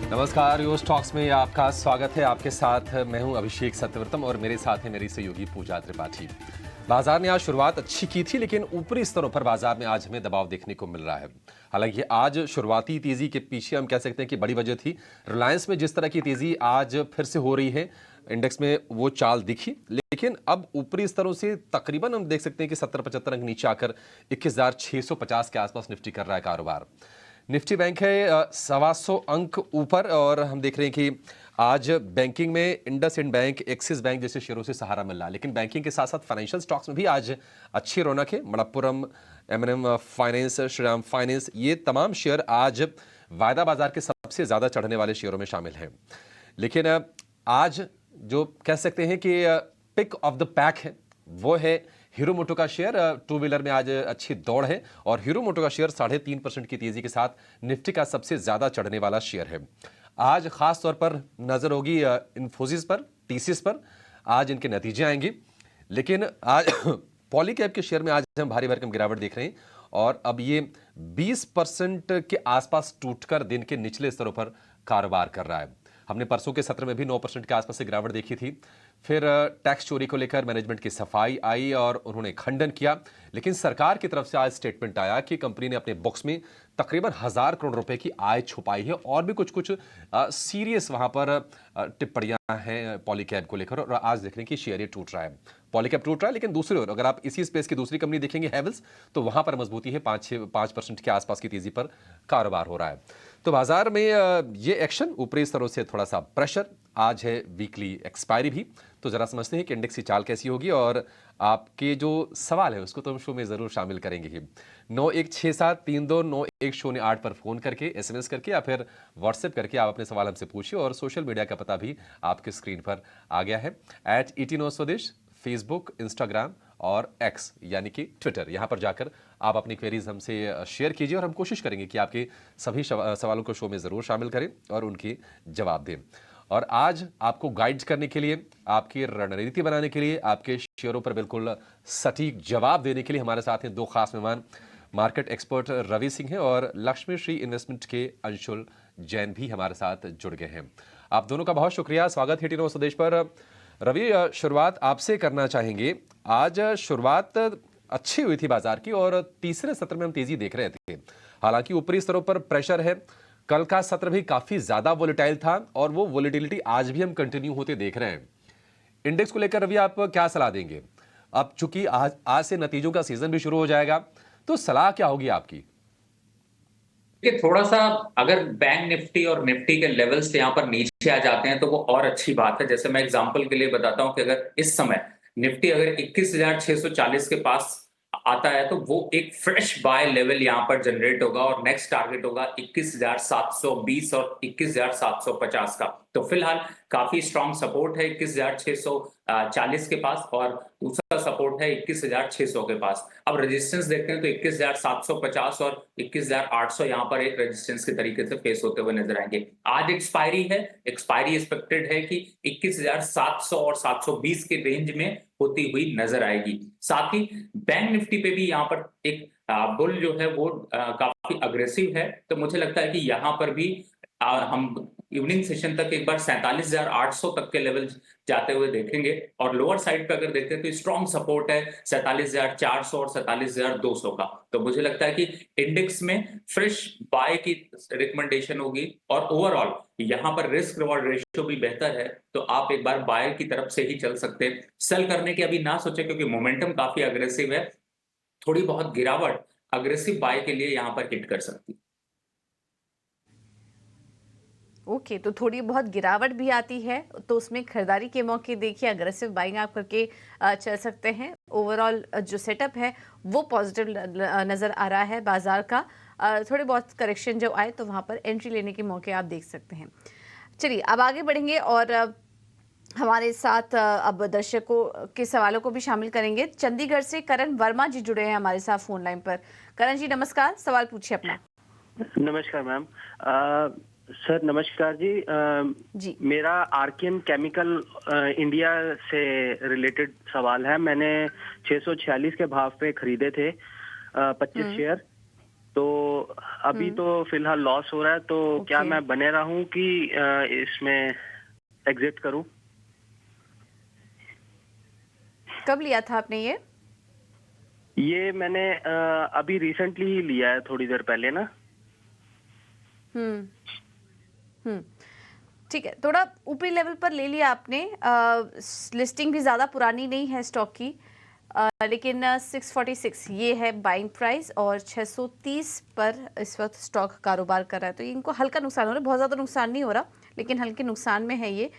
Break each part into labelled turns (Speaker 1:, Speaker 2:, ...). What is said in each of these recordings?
Speaker 1: नमस्कार, US stocks में आपका स्वागत है। आपके साथ मैं हूं अभिषेक सत्यव्रतम और मेरे साथ है मेरी सहयोगी पूजा त्रिपाठी। बाजार ने आज शुरुआत अच्छी की थी, लेकिन ऊपरी स्तरों पर बाजार में आज हमें दबाव देखने को मिल रहा है। हालांकि आज शुरुआती तेजी के पीछे हम कह सकते हैं कि बड़ी वजह थी रिलायंस में जिस तरह की तेजी आज फिर से हो रही है, इंडेक्स में वो चाल दिखी। लेकिन अब ऊपरी स्तरों से तकरीबन हम देख सकते हैं कि 70-75 अंक नीचे आकर 21,650 के आसपास निफ्टी कर रहा है कारोबार। निफ्टी बैंक है 125 अंक ऊपर और हम देख रहे हैं कि आज बैंकिंग में इंडसइंड बैंक, एक्सिस बैंक जैसे शेयरों से सहारा मिल रहा है। लेकिन बैंकिंग के साथ साथ फाइनेंशियल स्टॉक्स में भी आज अच्छी रौनक है। मणप्पुरम, एम&एम फाइनेंस, श्रीराम फाइनेंस, ये तमाम शेयर आज वायदा बाजार के सबसे ज्यादा चढ़ने वाले शेयरों में शामिल हैं। लेकिन आज जो कह सकते हैं कि पिक ऑफ द पैक है वो है हीरो मोटो का शेयर। टू व्हीलर में आज अच्छी दौड़ है और हीरो मोटो का शेयर 3.5% की तेजी के साथ निफ्टी का सबसे ज्यादा चढ़ने वाला शेयर है। आज खास तौर पर नजर होगी इन्फोसिस पर, टीसीएस पर। आज इनके नतीजे आएंगे। लेकिन आज पॉलीकैब के शेयर में आज हम भारी भरकम गिरावट देख रहे हैं और अब ये 20% के आसपास टूटकर दिन के निचले स्तरों पर कारोबार कर रहा है। हमने परसों के सत्र में भी 9% के आसपास से गिरावट देखी थी। फिर टैक्स चोरी को लेकर मैनेजमेंट की सफाई आई और उन्होंने खंडन किया। लेकिन सरकार की तरफ से आज स्टेटमेंट आया कि कंपनी ने अपने बुक्स में तकरीबन 1,000 करोड़ रुपए की आय छुपाई है और भी कुछ सीरियस वहां पर टिप्पणियां हैं पॉलीकैब को लेकर। और आज देख रहे हैं कि शेयर ये टूट रहा है, पॉलीकैब टूट रहा है। लेकिन दूसरी ओर अगर आप इसी स्पेस की दूसरी कंपनी देखेंगे हैवेल्स, तो वहां पर मजबूती है, 5% के आसपास की तेजी पर कारोबार हो रहा है। तो बाजार में ये एक्शन, ऊपरी स्तरों से थोड़ा सा प्रेशर। आज है वीकली एक्सपायरी भी, तो जरा समझते हैं कि इंडेक्स की चाल कैसी होगी और आपके जो सवाल है उसको तो हम शो में जरूर शामिल करेंगे ही। 9167329108 पर फोन करके, एसएमएस करके या फिर व्हाट्सएप करके आप अपने सवाल हमसे पूछिए। और सोशल मीडिया का पता भी आपके स्क्रीन पर आ गया है, @ET9स्वदेश, फेसबुक, इंस्टाग्राम और एक्स यानी कि ट्विटर। यहां पर जाकर आप अपनी क्वेरीज हमसे शेयर कीजिए और हम कोशिश करेंगे कि आपके सभी सवालों को शो में जरूर शामिल करें और उनके जवाब दें। और आज आपको गाइड करने के लिए, आपकी रणनीति बनाने के लिए, आपके शेयरों पर बिल्कुल सटीक जवाब देने के लिए हमारे साथ हैं दो खास मेहमान। मार्केट एक्सपर्ट रवि सिंह हैं और लक्ष्मी श्री इन्वेस्टमेंट के अंशुल जैन भी हमारे साथ जुड़ गए हैं। आप दोनों का बहुत शुक्रिया, स्वागत है टी9 स्वदेश पर। रवि, शुरुआत आपसे करना चाहेंगे। आज शुरुआत अच्छी हुई थी बाजार की और तीसरे सत्र में हम तेजी देख रहे थे। हालांकि ऊपरी स्तरों पर प्रेशर है। कल का सत्र भी काफी ज्यादा वोलेटाइल था और वो वोलेटिलिटी आज भी हम कंटिन्यू होते देख रहे हैं। इंडेक्स को लेकर रवि आप क्या सलाह देंगे? अब चूंकि आज से नतीजों का सीजन भी शुरू हो जाएगा, तो सलाह क्या होगी आपकी?
Speaker 2: कि थोड़ा सा अगर बैंक निफ्टी और निफ्टी के लेवल्स यहाँ पर नीचे आ जाते हैं तो वो और अच्छी बात है। जैसे मैं एग्जांपल के लिए बताता हूं कि अगर इस समय निफ्टी अगर 21,640 के पास आता है तो वो एक फ्रेश बाय लेवल यहाँ पर जनरेट होगा और नेक्स्ट टारगेट होगा 21,720 और 21,750 का। तो फिलहाल काफी स्ट्रॉन्ग सपोर्ट है 21,640 के पास और दूसरा सपोर्ट है 21,600 के पास। अब रेजिस्टेंस देखते हैं तो 21,750 और 21,800 यहाँ पर एक रेजिस्टेंस के तरीके से फेस होते हुए नजर आएंगे। आज एक्सपायरी है, एक्सपायरी एक्सपेक्टेड है कि 21,700 और 720 के रेंज में होती हुई नजर आएगी। साथ ही बैंक निफ्टी पे भी यहाँ पर एक बुल जो है वो काफी अग्रेसिव है। तो मुझे लगता है कि यहाँ पर भी हम इवनिंग सेशन तक एक बार 47,800 तक के लेवल जाते हुए देखेंगे और लोअर साइड पे अगर देखते हैं तो स्ट्रॉन्ग सपोर्ट है 47,400 और 47,200 का। तो मुझे लगता है कि इंडेक्स में फ्रेश बाय की रिकमेंडेशन होगी और ओवरऑल यहाँ पर रिस्क रिवॉर्ड रेशियो भी बेहतर है। तो आप एक बार बाय की तरफ से ही चल सकते हैं, सेल करने की अभी ना सोचे क्योंकि मोमेंटम काफी अग्रेसिव है। थोड़ी बहुत गिरावट अग्रेसिव बाय के लिए यहाँ पर हिट कर सकती है।
Speaker 3: ओके, तो थोड़ी बहुत गिरावट भी आती है तो उसमें खरीदारी के मौके देखिए, अग्रेसिव बाइंग आप करके चल सकते हैं। ओवरऑल जो सेटअप है वो पॉजिटिव नज़र आ रहा है बाजार का। थोड़े बहुत करेक्शन जो आए तो वहाँ पर एंट्री लेने के मौके आप देख सकते हैं। चलिए अब आगे बढ़ेंगे और हमारे साथ अब दर्शकों के सवालों को भी शामिल करेंगे। चंडीगढ़ से करण वर्मा जी जुड़े हैं हमारे साथ फोन लाइन पर। करण जी नमस्कार, सवाल पूछिए अपना।
Speaker 4: नमस्कार मैम। सर नमस्कार जी।
Speaker 3: जी
Speaker 4: मेरा आरकेएम केमिकल इंडिया से रिलेटेड सवाल है। मैंने 646 के भाव पे खरीदे थे 25 शेयर तो अभी तो फिलहाल लॉस हो रहा है, तो क्या
Speaker 3: ओके।
Speaker 4: मैं बने रहूं कि इसमें एग्जिट करूं?
Speaker 3: कब लिया था आपने ये?
Speaker 4: ये मैंने अभी रिसेंटली ही लिया है, थोड़ी देर पहले ना।
Speaker 3: हम्म। हम्म। ठीक है, थोड़ा ऊपरी लेवल पर ले लिया आपने। लिस्टिंग भी ज़्यादा पुरानी नहीं है स्टॉक की, लेकिन 646 ये है बाइंग प्राइस और 630 पर इस वक्त स्टॉक कारोबार कर रहा है। तो इनको हल्का नुकसान हो रहा है, बहुत ज़्यादा नुकसान नहीं हो रहा, लेकिन हल्के नुकसान में है ये।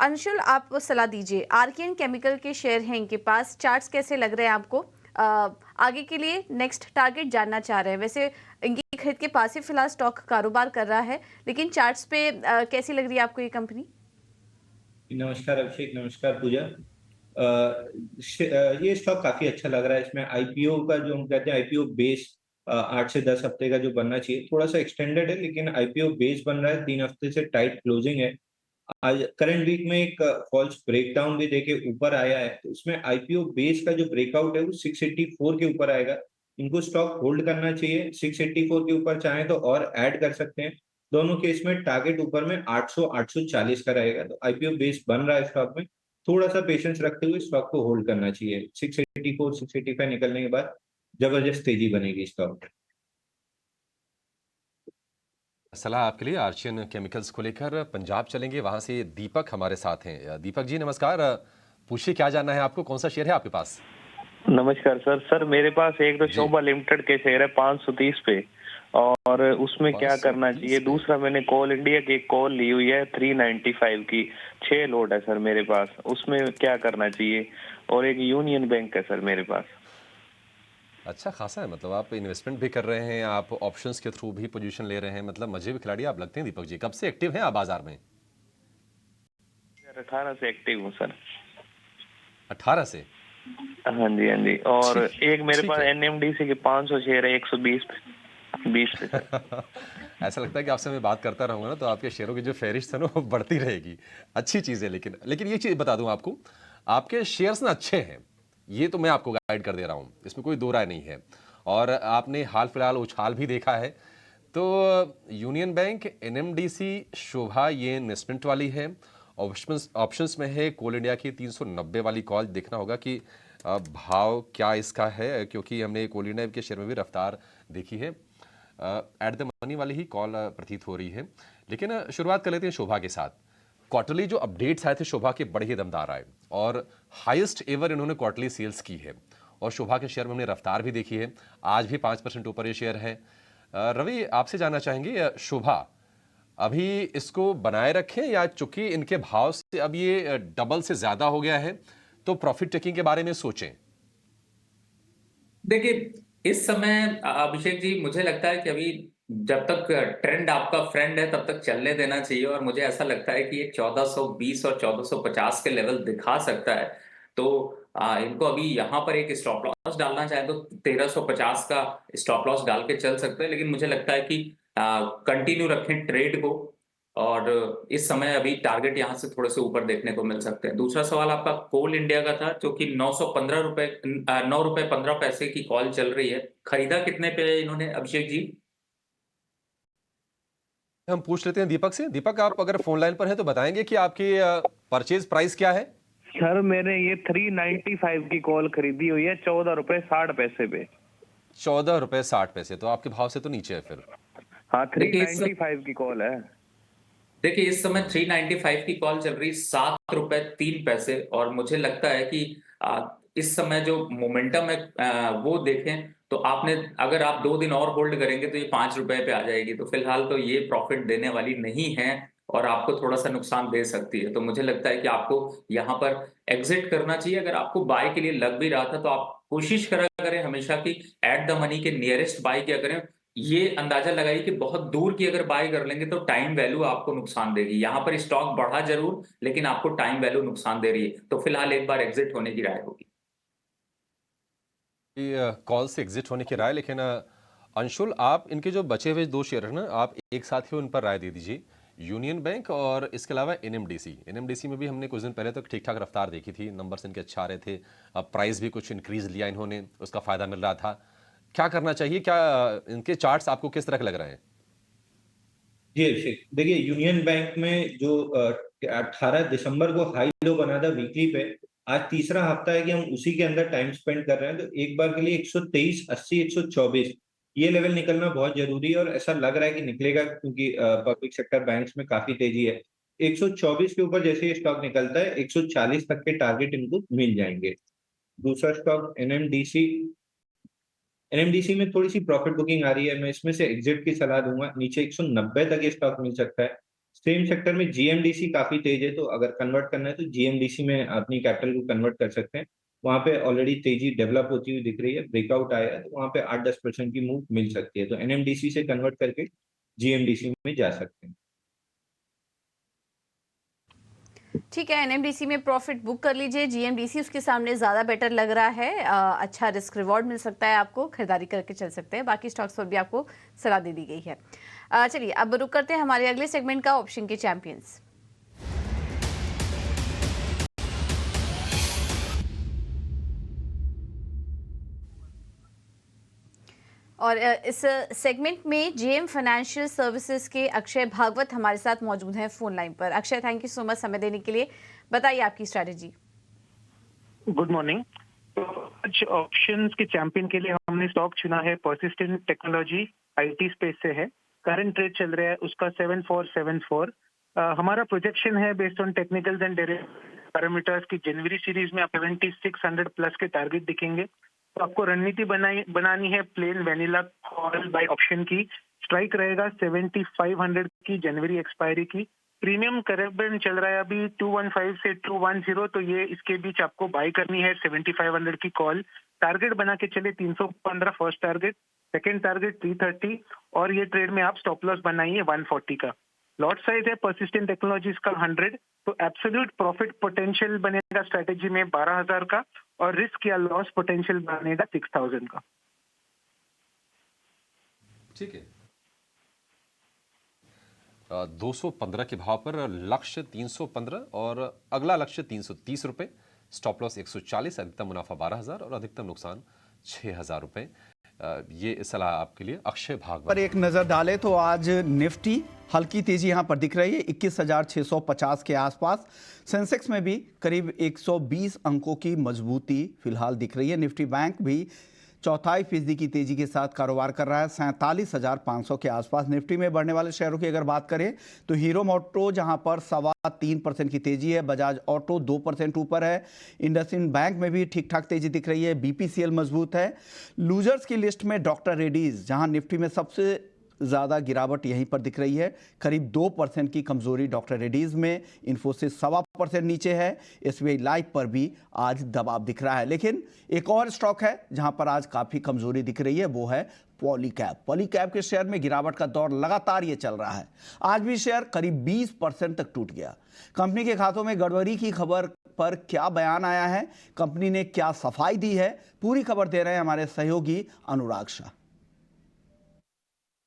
Speaker 3: अंशुल, आप सलाह दीजिए। आर्कियन केमिकल के शेयर हैं इनके पास, चार्ट्स कैसे लग रहे हैं आपको? आगे के लिए नेक्स्ट टारगेट जानना चाह रहे हैं। वैसे इनकी खरीद के पास ही फिलहाल स्टॉक कारोबार कर रहा है, लेकिन चार्ट्स पे कैसी लग रही है आपको ये कंपनी?
Speaker 5: नमस्कार अभिषेक, नमस्कार पूजा। ये स्टॉक काफी अच्छा लग रहा है। इसमें आईपीओ का जो हम कहते हैं आईपीओ बेस 8 से 10 हफ्ते का जो बनना चाहिए, थोड़ा सा एक्सटेंडेड है, लेकिन आईपीओ बेस बन रहा है। 3 हफ्ते से टाइट क्लोजिंग है। आज करंट वीक में एक फॉल्स ब्रेकडाउन भी देके ऊपर आया है, तो इसमें आईपीओ बेस का जो ब्रेकआउट है वो 684 के ऊपर आएगा। इनको स्टॉक होल्ड करना चाहिए। 684 के ऊपर चाहे तो और ऐड कर सकते हैं। दोनों केस में टारगेट ऊपर में 800 840 का रहेगा। तो आईपीओ बेस बन रहा है स्टॉक में, थोड़ा सा पेशेंस रखते हुए स्टॉक को होल्ड करना चाहिए। 684 685 निकलने के बाद जबरदस्त तेजी बनेगी स्टॉक में।
Speaker 1: सलाह आपके लिए आर्शियन केमिकल्स को लेकर पंजाब चलेंगे, वहां से दीपक हमारे साथ हैं। दीपक जी नमस्कार। पूछिए क्या जानना है आपको, कौन सा शेयर है आपके पास?
Speaker 6: नमस्कार सर। सर मेरे पास एक तो
Speaker 1: जी।
Speaker 6: शोभा लिमिटेड के शेयर है 530 पे, और उसमें क्या करना
Speaker 1: 530
Speaker 6: चाहिए?
Speaker 1: पे।
Speaker 6: दूसरा मैंने कोल इंडिया की एक कॉल ली हुई है 395 की, 6 लोड है सर मेरे पास, उसमें क्या करना चाहिए? और एक यूनियन बैंक है सर मेरे पास।
Speaker 1: अच्छा खासा है, मतलब आप इन्वेस्टमेंट भी कर रहे हैं, आप ऑप्शंस के थ्रू भी पोजीशन ले रहे हैं, मतलब मजे भी खिलाड़ी आप लगते हैं दीपक जी। कब से एक्टिव हैं आप बाजार में?
Speaker 6: 18 से एक्टिव हूँ सर।
Speaker 1: 18 से?
Speaker 6: हाँ जी, हाँ जी। और
Speaker 1: ठीक
Speaker 6: एक मेरे
Speaker 1: ठीक
Speaker 6: पास
Speaker 1: है।
Speaker 6: एनएमडीसी के 500 शेयर है 120 पे, 20 पे सर।
Speaker 1: ऐसा लगता है कि आपसे मैं बात करता रहूंगा ना तो आपके शेयरों की जो फहरिस्त है ना वो बढ़ती रहेगी। अच्छी चीज़ है, लेकिन ये चीज़ बता दूं आपको, आपके शेयर्स ना अच्छे हैं, ये तो मैं आपको गाइड कर दे रहा हूं, इसमें कोई दो राय नहीं है। और आपने हाल फिलहाल उछाल भी देखा है। तो यूनियन बैंक, एनएमडीसी, शोभा ये इन्वेस्टमेंट वाली है। ऑप्शंस में है कोल इंडिया की 390 वाली कॉल। देखना होगा कि भाव क्या इसका है, क्योंकि हमने कोल इंडिया के शेयर में भी रफ्तार देखी है। एट द मनी वाली ही कॉल प्रतीत हो रही है। लेकिन शुरुआत कर लेते हैं शोभा के साथ। क्वार्टरली जो अपडेट्स आए थे शोभा के बड़े ही दमदार आए, और हाईएस्ट एवर इन्होंने क्वार्टरली सेल्स की है। और शोभा के शेयर में हमने रफ्तार भी देखी है, आज भी 5% ऊपर ये शेयर है। रवि, आपसे जानना चाहेंगे, शोभा अभी इसको बनाए रखें या चूंकि इनके भाव से अब ये डबल से ज्यादा हो गया है तो प्रॉफिट टेकिंग के बारे में सोचें?
Speaker 2: देखिए, इस समय अभिषेक जी मुझे लगता है कि अभी जब तक ट्रेंड आपका फ्रेंड है तब तक चलने देना चाहिए, और मुझे ऐसा लगता है कि ये 1420 और 1450 के लेवल दिखा सकता है। तो इनको अभी यहाँ पर एक स्टॉप लॉस डालना चाहे तो 1350 का स्टॉप लॉस डाल के चल सकते हैं, लेकिन मुझे लगता है कि कंटिन्यू रखें ट्रेड को, और इस समय अभी टारगेट यहाँ से थोड़े से ऊपर देखने को मिल सकते हैं। दूसरा सवाल आपका कोल इंडिया का था, जो कि 915 रुपए 9 रुपए 15 पैसे की कॉल चल रही है। खरीदा कितने पे है इन्होंने अभिषेक जी?
Speaker 1: हम पूछ लेते हैं दीपक से। दीपक, आप अगर फोन लाइन पर हैं तो बताएंगे कि आपकी परचेज प्राइस क्या है?
Speaker 6: सर मैंने ये 395 की कॉल खरीदी हुई है 14 रुपए 60 पैसे पे।
Speaker 1: 14 रुपए 60 पैसे, तो आपके भाव से तो नीचे है फिर।
Speaker 6: हाँ,
Speaker 2: देखिए
Speaker 6: 395 की कॉल है।
Speaker 2: देखिए इस समय 395 की कॉल चल रही 7 रुपए 3 पैसे, और मुझे लगता है कि इस समय जो मोमेंटम है वो देखें तो आपने, अगर आप 2 दिन और होल्ड करेंगे तो ये 5 रुपए पे आ जाएगी। तो फिलहाल तो ये प्रॉफिट देने वाली नहीं है और आपको थोड़ा सा नुकसान दे सकती है। तो मुझे लगता है कि आपको यहाँ पर एग्जिट करना चाहिए। अगर आपको बाय के लिए लग भी रहा था तो आप कोशिश करा करें हमेशा की एट द मनी के नियरेस्ट बाय किया करें। ये अंदाजा लगाइए कि बहुत दूर की अगर बाय कर लेंगे तो टाइम वैल्यू आपको नुकसान देगी। यहाँ पर स्टॉक बढ़ा जरूर, लेकिन आपको टाइम वैल्यू नुकसान दे रही है, तो फिलहाल एक बार एग्जिट होने की राय होगी।
Speaker 1: कॉल से एग्जिट होने की राय, लेकिन अंशुल, आप इनके जो बचे हुए दो शेयर है ना, आप एक साथ ही उन पर राय दे दीजिए। यूनियन बैंक और इसके अलावा एनएमडीसी में भी हमने कुछ दिन पहले तक ठीक ठाक रफ्तार देखी थी, नंबर्स इनके अच्छे आ रहे थे। अब प्राइस भी कुछ इंक्रीज लिया इन्होंने, उसका फायदा मिल रहा था। क्या करना चाहिए, क्या इनके चार्ट्स आपको किस तरह के लग रहे हैं?
Speaker 5: जी अभिषेक, देखिए यूनियन बैंक में जो 18 दिसंबर को हाई लो बना था वीकली पे, आज तीसरा हफ्ता है कि हम उसी के अंदर टाइम स्पेंड कर रहे हैं, तो एक बार के लिए 123.80 124 ये लेवल निकलना बहुत जरूरी है, और ऐसा लग रहा है कि निकलेगा, क्योंकि पब्लिक सेक्टर बैंक्स में काफी तेजी है। 124 के ऊपर जैसे ये स्टॉक निकलता है, 140 तक के टारगेट इनको मिल जाएंगे। दूसरा स्टॉक एनएमडीसी। एनएमडीसी में थोड़ी सी प्रॉफिट बुकिंग आ रही है, मैं इसमें से एग्जिट की सलाह दूंगा, नीचे 190 तक ये स्टॉक मिल सकता है। सेम सेक्टर में जीएमडीसी काफी तेज है, तो अगर कन्वर्ट करना है तो जीएमडीसी में अपनी कैपिटल को कन्वर्ट कर सकते हैं। वहां पे ऑलरेडी तेजी डेवलप होती हुई दिख रही है, ब्रेकआउट आया है, तो वहां पे 8-10% की मूव मिल सकती है, तो एनएमडीसी से कन्वर्ट करके जीएमडीसी में जा सकते हैं।
Speaker 3: ठीक है, एनएमडीसी में प्रॉफिट बुक कर लीजिए, जीएमडीसी उसके सामने ज़्यादा बेटर लग रहा है। अच्छा रिस्क रिवॉर्ड मिल सकता है, आपको खरीदारी करके चल सकते हैं। बाकी स्टॉक्स पर भी आपको सलाह दे दी गई है। चलिए अब रुक करते हैं हमारे अगले सेगमेंट का, ऑप्शन के चैंपियंस। और इस सेगमेंट में जेएम फाइनेंशियल सर्विसेज के अक्षय भागवत हमारे साथ मौजूद हैं फोन लाइन पर। Akshay, thank you so much समय देने के लिए। बताइए आपकी स्ट्रैटेजी।
Speaker 7: Good morning. तो आज ऑप्शंस के चैंपियन के लिए हमने स्टॉक चुना है पर्सिस्टेंट टेक्नोलॉजी, आईटी स्पेस से है। करंट रेट चल रहा है उसका 7474। हमारा प्रोजेक्शन है based on technicals and parameters की जनवरी सीरीज में आप 7600 प्लस के टारगेट दिखेंगे। तो आपको रणनीति बनानी है plain vanilla call buy option की। स्ट्राइक रहेगा 7500 की जनवरी एक्सपायरी की। प्रीमियम करेक्शन चल रहा है अभी 215 से 210, तो ये इसके बीच आपको बाय करनी है 7500 की कॉल। टारगेट बना के चले 315 फर्स्ट टारगेट, सेकंड टारगेट 330, और ये ट्रेड में आप स्टॉप लॉस बनाइए 140 का। लॉट साइज है पर्सिस्टेंट टेक्नोलॉजीज का 100, तो एब्सोल्यूट प्रॉफिट पोटेंशियल बनेगा स्ट्रेटेजी में 12,000 का, और रिस्क या लॉस पोटेंशियल बनेगा 6,000 का।
Speaker 1: ठीक है। 215 के भाव पर लक्ष्य 315 और अगला लक्ष्य 330 रुपए, स्टॉप लॉस 140, अधिकतम मुनाफा 12,000 और अधिकतम नुकसान 6,000 रुपए। ये सलाह आपके लिए अक्षय भागवत
Speaker 8: पर एक नजर डालें तो आज निफ्टी हल्की तेजी यहां पर दिख रही है 21,650 के आसपास। सेंसेक्स में भी करीब 120 अंकों की मजबूती फिलहाल दिख रही है। निफ्टी बैंक भी 0.25% की तेजी के साथ कारोबार कर रहा है 47,500 के आसपास। निफ्टी में बढ़ने वाले शेयरों की अगर बात करें तो हीरो मोटो जहां पर 3.25% की तेजी है, बजाज ऑटो 2% ऊपर है, इंडसइंड बैंक में भी ठीक ठाक तेजी दिख रही है, बीपीसीएल मजबूत है। लूजर्स की लिस्ट में डॉक्टर रेड्डीज, जहां निफ्टी में सबसे ज़्यादा गिरावट यहीं पर दिख रही है, करीब 2% की कमजोरी डॉक्टर रेड्डीज में। इन्फोसिस 1.25% नीचे है। एसबीआई लाइफ पर भी आज दबाव दिख रहा है। लेकिन एक और स्टॉक है जहां पर आज काफ़ी कमजोरी दिख रही है, वो है पॉलीकैब। पॉलीकैब के शेयर में गिरावट का दौर लगातार ये चल रहा है। आज भी शेयर करीब 20% तक टूट गया। कंपनी के खातों में गड़बड़ी की खबर पर क्या बयान आया है, कंपनी ने क्या सफाई दी है, पूरी खबर दे रहे हैं हमारे सहयोगी अनुराग शाह।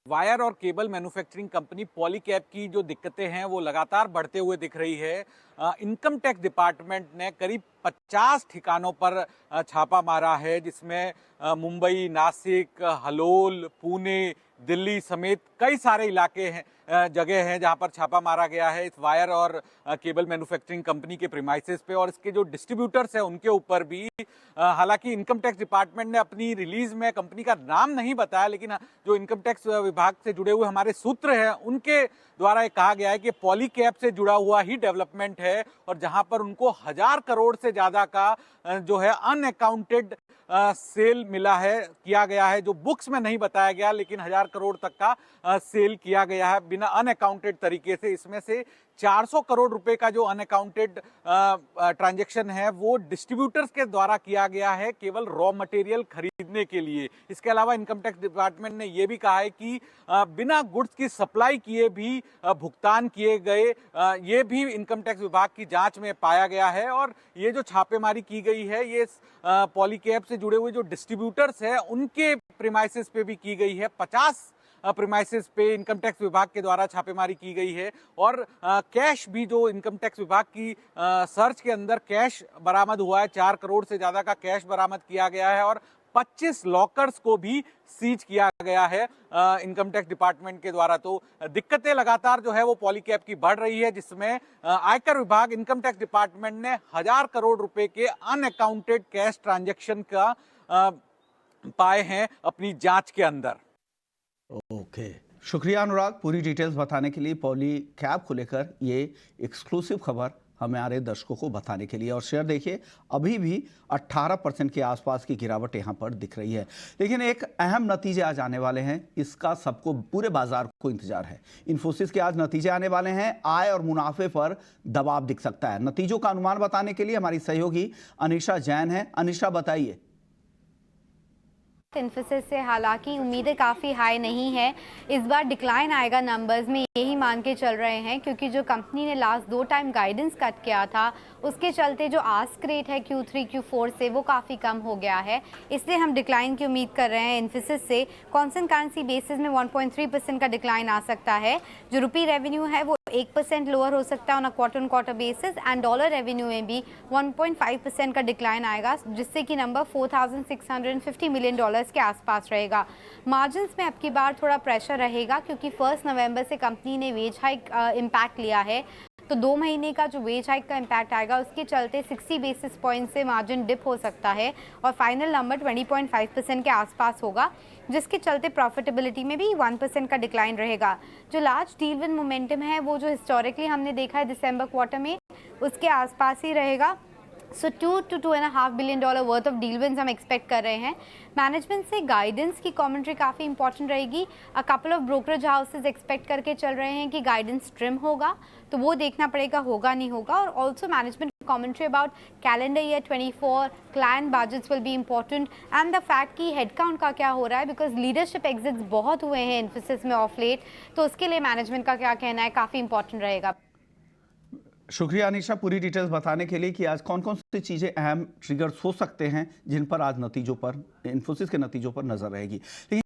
Speaker 9: वायर और केबल मैन्युफैक्चरिंग कंपनी पॉलीकैब की जो दिक्कतें हैं वो लगातार बढ़ते हुए दिख रही है। इनकम टैक्स डिपार्टमेंट ने करीब 50 ठिकानों पर छापा मारा है, जिसमें मुंबई, नासिक, हलोल, पुणे, दिल्ली समेत कई सारे इलाके हैं, जगह हैं जहां पर छापा मारा गया है इस वायर और केबल मैन्युफैक्चरिंग कंपनी के प्रीमाइसेस पे और इसके जो डिस्ट्रीब्यूटर्स हैं उनके ऊपर भी। हालांकि इनकम टैक्स डिपार्टमेंट ने अपनी रिलीज में कंपनी का नाम नहीं बताया, लेकिन जो इनकम टैक्स विभाग से जुड़े हुए हमारे सूत्र हैं उनके द्वारा ये कहा गया है कि पॉलीकैब से जुड़ा हुआ ही डेवलपमेंट है, और जहां पर उनको 1000 करोड़ से ज्यादा का जो है अनअकाउंटेड सेल मिला है, किया गया है, जो बुक्स में नहीं बताया गया, लेकिन 1000 करोड़ तक का सेल किया गया है बिना अनअकाउंटेड तरीके से। इसमें से 400 करोड़ रुपए का जो अनअकाउंटेड ट्रांजैक्शन है वो डिस्ट्रीब्यूटर्स के द्वारा किया गया है, केवल रॉ मटेरियल खरीदने के लिए। इसके अलावा इनकम टैक्स डिपार्टमेंट ने यह भी कहा है कि बिना गुड्स की सप्लाई किए भी भुगतान किए गए, ये भी इनकम टैक्स विभाग की जांच में पाया गया है। और ये जो छापेमारी की गई है ये पॉलीकैब से जुड़े हुए जो डिस्ट्रीब्यूटर्स हैं उनके प्रीमाइसेस पे भी की गई है। 50 प्रीमाइसेस पे इनकम टैक्स विभाग के द्वारा छापेमारी की गई है, और कैश भी जो इनकम टैक्स विभाग की सर्च के अंदर कैश बरामद हुआ है, 4 करोड़ से ज्यादा का कैश बरामद किया गया है, और 25 लॉकर्स को भी सीज किया गया है इनकम टैक्स डिपार्टमेंट के द्वारा। तो दिक्कतें लगातार जो है वो पॉलीकैब की बढ़ रही है, जिसमें आयकर विभाग, इनकम टैक्स डिपार्टमेंट ने 1000 करोड़ रुपए के अनअकाउंटेड कैश ट्रांजैक्शन का पाए हैं अपनी जांच के अंदर।
Speaker 8: ओके, शुक्रिया अनुराग पूरी डिटेल्स बताने के लिए, पॉली कैब को लेकर ये एक्सक्लूसिव खबर हमारे दर्शकों को बताने के लिए। और शेयर देखिए, अभी भी 18% के आसपास की गिरावट यहाँ पर दिख रही है, लेकिन एक अहम नतीजे आज आने वाले हैं, इसका सबको, पूरे बाजार को इंतजार है। इन्फोसिस के आज नतीजे आने वाले हैं, आय और मुनाफे पर दबाव दिख सकता है। नतीजों का अनुमान बताने के लिए हमारी सहयोगी अनिशा जैन है। अनिशा, बताइए।
Speaker 10: इन्फोसिस से हालांकि उम्मीदें काफ़ी हाई नहीं है, इस बार डिक्लाइन आएगा नंबर्स में, यही मान के चल रहे हैं, क्योंकि जो कंपनी ने लास्ट 2 टाइम गाइडेंस कट किया था उसके चलते जो आस्क रेट है Q3 Q4 से वो काफ़ी कम हो गया है, इसलिए हम डिक्लाइन की उम्मीद कर रहे हैं। इन्फोसिस से कॉन्स्टेंट करेंसी बेसिस में 1.3% का डिक्लाइन आ सकता है। जो रुपी रेवेन्यू है वो 1% लोअर हो सकता है on a quarter on quarter basis, and dollar revenue में भी 1.5% का डिक्लाइन आएगा, जिससे कि नंबर $4,650 मिलियन के आसपास रहेगा। मार्जिन्स में अब की बार थोड़ा प्रेशर रहेगा, क्योंकि 1 नवंबर से कंपनी ने वेज हाइक इम्पैक्ट लिया है, तो 2 महीने का जो वेज हाइक का इम्पैक्ट आएगा उसके चलते 60 बेसिस पॉइंट से मार्जिन डिप हो सकता है और फाइनल नंबर 20.5% के आसपास होगा, जिसके चलते प्रॉफिटेबिलिटी में भी 1% का डिक्लाइन रहेगा। जो लार्ज डील विन मोमेंटम है वो जो हिस्टोरिकली हमने देखा है दिसंबर क्वार्टर में, उसके आसपास ही रहेगा। सो $2 to $2.5 billion worth of deal wins हम एक्सपेक्ट कर रहे हैं। मैनेजमेंट से गाइडेंस की कमेंट्री काफ़ी इंपॉर्टेंट रहेगी। A couple of brokerage houses expect करके चल रहे हैं कि गाइडेंस ट्रिम होगा, तो वो देखना पड़ेगा होगा नहीं होगा। और also management commentary about calendar year 24 client budgets will be important, and the fact कि हेडकाउंट का क्या हो रहा है, बिकॉज लीडरशिप एग्जिट्स बहुत हुए हैं इन्फोसिस में ऑफ लेट, तो उसके लिए मैनेजमेंट का क्या कहना है काफ़ी इंपॉर्टेंट रहेगा।
Speaker 8: शुक्रिया अनिशा पूरी डिटेल्स बताने के लिए कि आज कौन कौन सी चीज़ें अहम ट्रिगर्स हो सकते हैं जिन पर आज नतीजों पर, इन्फोसिस के नतीजों पर नजर रहेगी। लेकिन